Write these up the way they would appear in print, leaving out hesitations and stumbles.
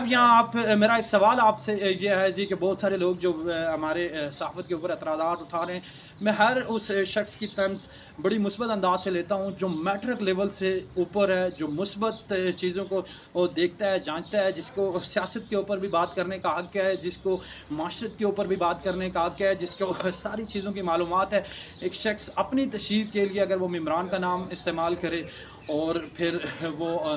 اب یہاں آپ میرا ایک سوال آپ سے یہ ہے جی کہ بہت سارے لوگ جو ہمارے صحافت کے اوپر اعتراضات اٹھا رہے ہیں، میں ہر اس شخص کی طنز بڑی مثبت انداز سے لیتا ہوں جو میٹرک لیول سے اوپر ہے، جو مثبت چیزوں کو وہ دیکھتا ہے، جانچتا ہے، جس کو سیاست کے اوپر بھی بات کرنے کا حق ہے، جس کو معاشرت کے اوپر بھی بات کرنے کا حق ہے، جس کو ساری چیزوں کی معلومات ہے۔ ایک شخص اپنی تشہیر کے لیے اگر وہ ممبران کا نام استعمال کرے اور پھر وہ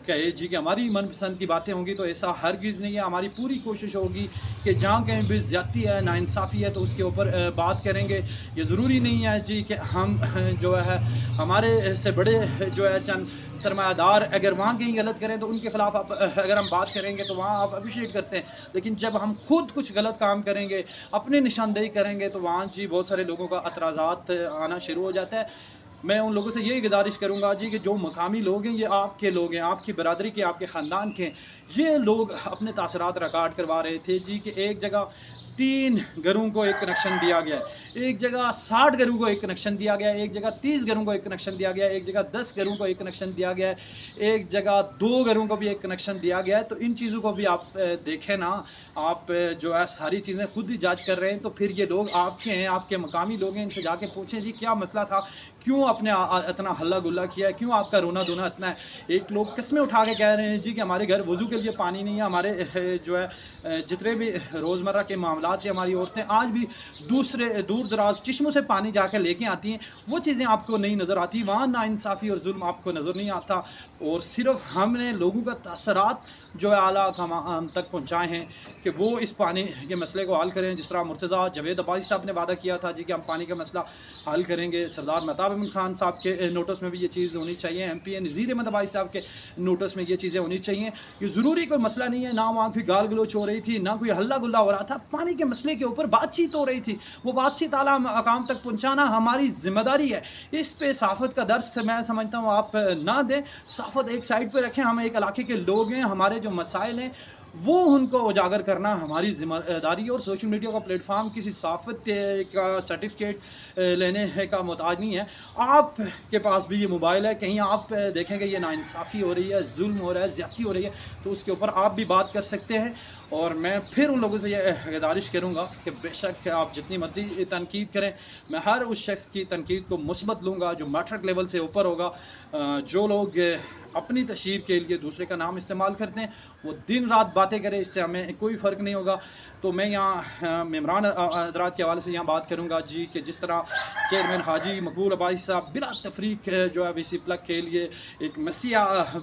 کہے جی کہ ہماری من پسند کی باتیں ہوں گی، تو ایسا ہرگز نہیں ہے۔ ہماری پوری کوشش ہوگی کہ جہاں کہیں بھی زیادتی ہے، ناانصافی ہے، تو اس کے اوپر بات کریں گے۔ یہ ضروری نہیں ہے جی کہ ہم جو ہے ہمارے سے بڑے جو ہے چند سرمایہ دار اگر وہاں کہیں غلط کریں تو ان کے خلاف اگر ہم بات کریں گے تو وہاں آپ اپریشیٹ کرتے ہیں، لیکن جب ہم خود کچھ غلط کام کریں گے، اپنی نشاندہی کریں گے، تو وہاں جی بہت سارے لوگوں کا اعتراضات آنا شروع ہو جاتا ہے۔ میں ان لوگوں سے یہی گزارش کروں گا جی کہ جو مقامی لوگ ہیں، یہ آپ کے لوگ ہیں، آپ کی برادری کے، آپ کے خاندان کے ہیں۔ یہ لوگ اپنے تاثرات ریکارڈ کروا رہے تھے جی کہ ایک جگہ 3 گھروں کو ایک کنیکشن دیا گیا ہے، ایک جگہ 60 گھروں کو ایک کنیکشن دیا گیا ہے، ایک جگہ 30 گھروں کو ایک کنیکشن دیا گیا ہے، ایک جگہ 10 گھروں کو ایک کنیکشن دیا گیا ہے، ایک جگہ 2 گھروں کو بھی ایک کنیکشن دیا گیا ہے۔ تو ان چیزوں کو بھی آپ دیکھیں نا، آپ جو ہے ساری چیزیں خود ہی جانچ کر رہے ہیں، تو پھر یہ لوگ آپ کے ہیں، آپ کے مقامی لوگ ہیں، ان سے جا کے پوچھیں جی کیا مسئلہ تھا، کیوں آپ نے اتنا ہلہ گلہ کیا ہے، کیوں آپ کا رونا دھونا اتنا ہے۔ ایک لوگ قسمیں اٹھا کے کہہ رہے ہیں جی کہ ہمارے گھر وضو کے لیے پانی نہیں ہے، ہمارے جو ہے جتنے بھی روزمرہ کے معاملات ہیں، ہماری عورتیں آج بھی دوسرے دور دراز چشموں سے پانی جا کے لے کے آتی ہیں، وہ چیزیں آپ کو نہیں نظر آتی، وہاں ناانصافی اور ظلم آپ کو نظر نہیں آتا۔ اور صرف ہم نے لوگوں کا تاثرات جو ہے اعلیٰ ہم تک پہنچائے ہیں کہ وہ اس پانی کے مسئلے کو حل کریں، جس طرح مرتضیٰ جاوید عباسی صاحب نے وعدہ کیا تھا جی کہ ہم پانی کا مسئلہ حل کریں گے۔ سردار مہتاب احمد خان صاحب کے نوٹس میں بھی یہ چیز ہونی چاہیے، ایم پی نذیر احمد عباسی صاحب کے نوٹس میں یہ چیزیں ہونی چاہیے۔ یہ ضروری کوئی مسئلہ نہیں ہے، نہ وہاں کوئی گال گلوچ ہو رہی تھی، نہ کوئی ہلہ گلہ ہو رہا تھا، پانی کے مسئلے کے اوپر بات چیت ہو رہی تھی، وہ بات چیت اعلیٰ مقام تک پہنچانا ہماری ذمہ داری ہے۔ اس پہ صحافت کا درس میں سمجھتا ہوں آپ نہ دیں، صحافت ایک سائڈ پہ رکھیں، ہم ایک علاقے کے لوگ ہیں، ہمارے جو مسائل ہیں وہ ان کو اجاگر کرنا ہماری ذمہ داری ہے۔ اور سوشل میڈیا کا پلیٹ فارم کسی صحافت کا سرٹیفکیٹ لینے کا محتاج نہیں ہے۔ آپ کے پاس بھی یہ موبائل ہے، کہیں آپ دیکھیں گے یہ ناانصافی ہو رہی ہے، ظلم ہو رہا ہے، زیادتی ہو رہی ہے، تو اس کے اوپر آپ بھی بات کر سکتے ہیں۔ اور میں پھر ان لوگوں سے یہ گزارش کروں گا کہ بے شک آپ جتنی مرضی تنقید کریں، میں ہر اس شخص کی تنقید کو مثبت لوں گا جو میٹرک لیول سے اوپر ہوگا۔ جو لوگ اپنی تشہیر کے لیے دوسرے کا نام استعمال کرتے ہیں وہ دن رات باتیں کریں، اس سے ہمیں کوئی فرق نہیں ہوگا۔ تو میں یہاں ممبران حضرات کے حوالے سے یہاں بات کروں گا جی کہ جس طرح چیئرمین حاجی مقبول عباسی صاحب بلا تفریق جو ہے وی سی پلک کے لیے ایک مسیح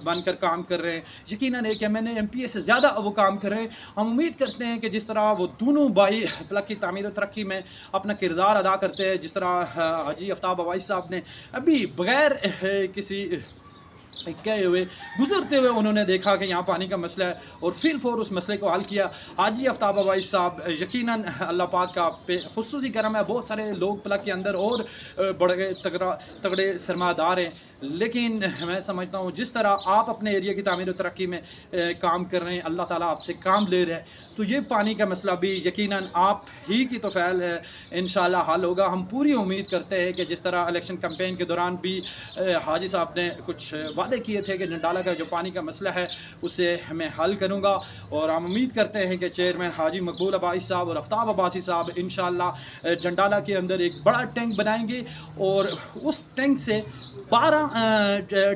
بن کر کام کر رہے ہیں، یقیناً ایک M N A M P A سے زیادہ وہ کام کر رہے ہیں۔ ہم امید کرتے ہیں کہ جس طرح وہ دونوں بھائی پلک کی تعمیر و ترقی میں اپنا کردار ادا کرتے ہیں، جس طرح حاجی آفتاب عباسی صاحب نے ابھی بغیر کسی کہے ہوئے گزرتے ہوئے انہوں نے دیکھا کہ یہاں پانی کا مسئلہ ہے اور فی الفور اس مسئلے کو حل کیا۔ حاجی آفتاب عباسی صاحب یقیناً اللہ پاک کا پہ خصوصی کرم ہے، بہت سارے لوگ پلک کے اندر اور بڑے تگڑے سرمایہ دار ہیں، لیکن میں سمجھتا ہوں جس طرح آپ اپنے ایریا کی تعمیر و ترقی میں کام کر رہے ہیں، اللہ تعالیٰ آپ سے کام لے رہے ہیں، تو یہ پانی کا مسئلہ بھی یقیناً آپ ہی کی تو فعل ہے، انشاءاللہ حل ہوگا۔ ہم پوری امید کرتے ہیں کہ جس طرح الیکشن کمپین کے دوران بھی حاجی صاحب نے کچھ وعدے کیے تھے کہ جنڈالہ کا جو پانی کا مسئلہ ہے اسے میں حل کروں گا، اور ہم امید کرتے ہیں کہ چیئرمین حاجی مقبول عباسی صاحب اور آفتاب عباسی صاحب انشاءاللہ جنڈالہ کے اندر ایک بڑا ٹینک بنائیں گے، اور اس ٹینک سے 12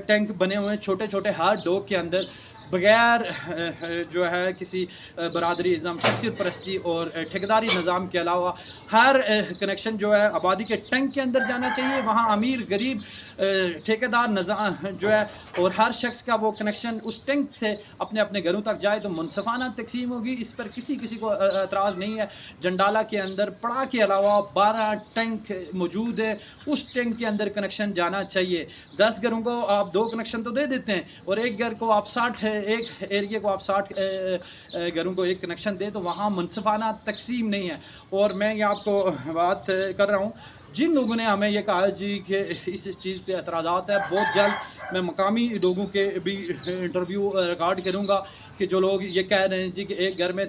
ٹینک بنے ہوئے ہیں چھوٹے چھوٹے ہر ڈوگ کے اندر، بغیر جو ہے کسی برادری ازم، شخصیت پرستی اور ٹھیکیداری نظام کے علاوہ ہر کنیکشن جو ہے آبادی کے ٹینک کے اندر جانا چاہیے، وہاں امیر غریب ٹھیکیدار نظام جو ہے اور ہر شخص کا وہ کنیکشن اس ٹینک سے اپنے اپنے گھروں تک جائے تو منصفانہ تقسیم ہوگی، اس پر کسی کو اعتراض نہیں ہے۔ جنڈالہ کے اندر پڑا کے علاوہ 12 ٹینک موجود ہے، اس ٹینک کے اندر کنیکشن جانا چاہیے۔ 10 گھروں کو آپ 2 کنیکشن تو دے دیتے ہیں، اور ایک گھر کو آپ 60 ایک ایریے کو آپ 60 گھروں کو ایک کنیکشن دیں، تو وہاں منصفانہ تقسیم نہیں ہے۔ اور میں یہ آپ کو بات کر رہا ہوں، جن لوگوں نے ہمیں یہ کہا جی کہ اس چیز پہ اعتراضات ہے، بہت جلد میں مقامی لوگوں کے بھی انٹرویو ریکارڈ کروں گا کہ جو لوگ یہ کہہ رہے ہیں جی کہ ایک گھر میں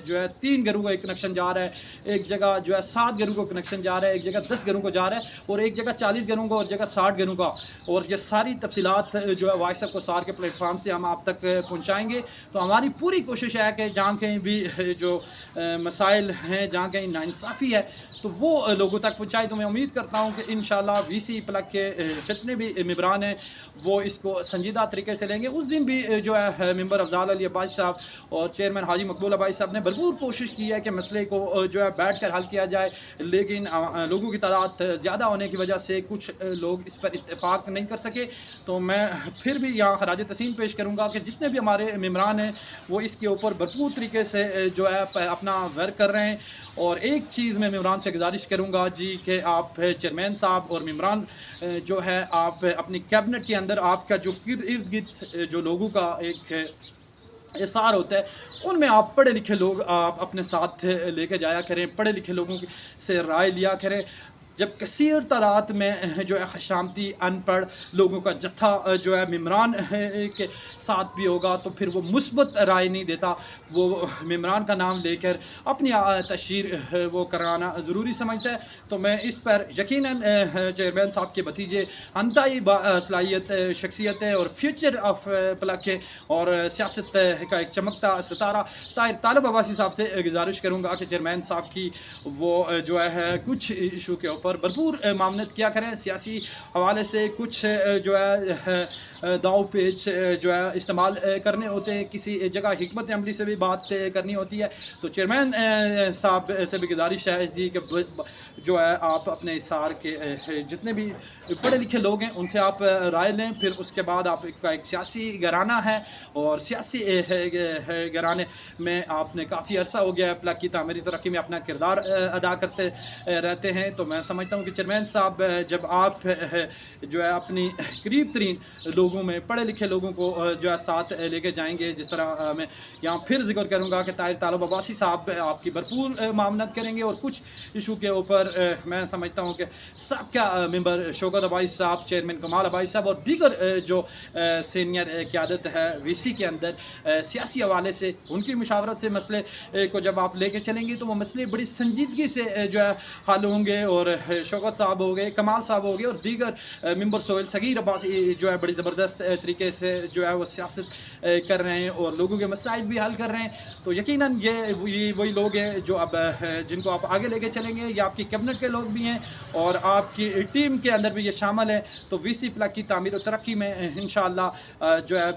جو ہے 3 گھروں کو ایک کنیکشن جا رہا ہے، ایک جگہ جو ہے 7 گھروں کو کنیکشن جا رہا ہے، ایک جگہ 10 گھروں کو جا رہا ہے، اور ایک جگہ 40 گھروں کو اور جگہ 60 گھروں کا، اور یہ ساری تفصیلات جو ہے وائس آف کوثار کے پلیٹ فارم سے ہم آپ تک پہنچائیں گے۔ تو ہماری پوری کوشش ہے کہ جہاں کہیں بھی جو مسائل ہیں، جہاں کہیں ناانصافی ہے، تو وہ لوگوں تک پہنچائے۔ تو میں امید کرتا ہوں کہ انشاءاللہ وی سی پلگ کے جتنے بھی ممبران ہیں وہ اس کو سنجیدہ طریقے سے لیں گے۔ اس دن بھی جو ہے ممبر افضال علی عباسی صاحب اور چیئرمین حاجی مقبول عباسی صاحب نے بھرپور کوشش کی ہے کہ مسئلے کو جو ہے بیٹھ کر حل کیا جائے، لیکن لوگوں کی تعداد زیادہ ہونے کی وجہ سے کچھ لوگ اس پر اتفاق نہیں کر سکے۔ تو میں پھر بھی یہاں خراج تحسین پیش کروں گا کہ جتنے بھی ہمارے ممبران ہیں وہ اس کے اوپر بھرپور طریقے سے جو ہے اپنا ورک کر رہے ہیں۔ اور ایک چیز میں ممبران سے گزارش کروں گا جی کہ آپ چیئرمین صاحب اور ممبران جو ہے آپ اپنی کیبنٹ کے اندر آپ کا جو ارد گرد جو لوگوں کا ایک احسار ہوتا ہے، ان میں آپ پڑھے لکھے لوگ آپ اپنے ساتھ لے کے جایا کریں، پڑھے لکھے لوگوں سے رائے لیا کریں۔ جب کثیر تعداد میں جو ہے خشامتی ان پڑھ لوگوں کا جتھا جو ہے ممبران کے ساتھ بھی ہوگا تو پھر وہ مثبت رائے نہیں دیتا، وہ ممبران کا نام لے کر اپنی تشہیر وہ کرانا ضروری سمجھتا ہے۔ تو میں اس پر یقیناً چیئرمین صاحب کے بھتیجے انتہائی باصلاحیت شخصیت ہے اور فیوچر آف پلگ کے اور سیاست کا ایک چمکتا ستارہ طاہر طالب عباسی صاحب سے گزارش کروں گا کہ چیئرمین صاحب کی وہ جو ہے کچھ ایشو کے اوپر بھرپور معاونت کیا کریں۔ سیاسی حوالے سے کچھ جو ہے داؤ پیچ جو ہے استعمال کرنے ہوتے ہیں، کسی جگہ حکمت عملی سے بھی بات کرنی ہوتی ہے۔ تو چیئرمین صاحب سے بھی گزارش ہے جی کہ جو ہے آپ اپنے اثار کے جتنے بھی پڑھے لکھے لوگ ہیں ان سے آپ رائے لیں، پھر اس کے بعد آپ کا ایک سیاسی گھرانہ ہے اور سیاسی گھرانے میں آپ نے کافی عرصہ ہو گیا ہے پلگ کی تعمیری ترقی میں اپنا کردار ادا کرتے رہتے ہیں۔ تو میں سمجھتا ہوں کہ چیئرمین صاحب جب آپ جو ہے اپنی قریب ترین لوگوں میں پڑھے لکھے لوگوں کو جو ہے ساتھ لے کے جائیں گے، جس طرح میں یہاں پھر ذکر کروں گا کہ طاہر طالب عباسی صاحب آپ کی بھرپور معاونت کریں گے، اور کچھ ایشو کے اوپر میں سمجھتا ہوں کہ سابقہ ممبر شوکت عباسی صاحب، چیئرمین کمال عباسی صاحب اور دیگر جو سینئر قیادت ہے وی سی کے اندر سیاسی حوالے سے ان کی مشاورت سے مسئلے کو جب آپ لے کے چلیں گے تو وہ مسئلے بڑی سنجیدگی سے جو ہے حل ہوں گے، اور شوکت صاحب ہو گئے، کمال صاحب ہو گئے اور دیگر ممبر سہیل صغیر عباسی جو ہے بڑی زبردست طریقے سے جو ہے وہ سیاست کر رہے ہیں اور لوگوں کے مسائل بھی حل کر رہے ہیں۔ تو یقیناً یہ وہی لوگ ہیں جو اب جن کو آپ آگے لے کے چلیں گے، یہ آپ کی کیبنٹ کے لوگ بھی ہیں اور آپ کی ٹیم کے اندر بھی یہ شامل ہے۔ تو وی سی پلگ کی تعمیر و ترقی میں انشاءاللہ جو ہے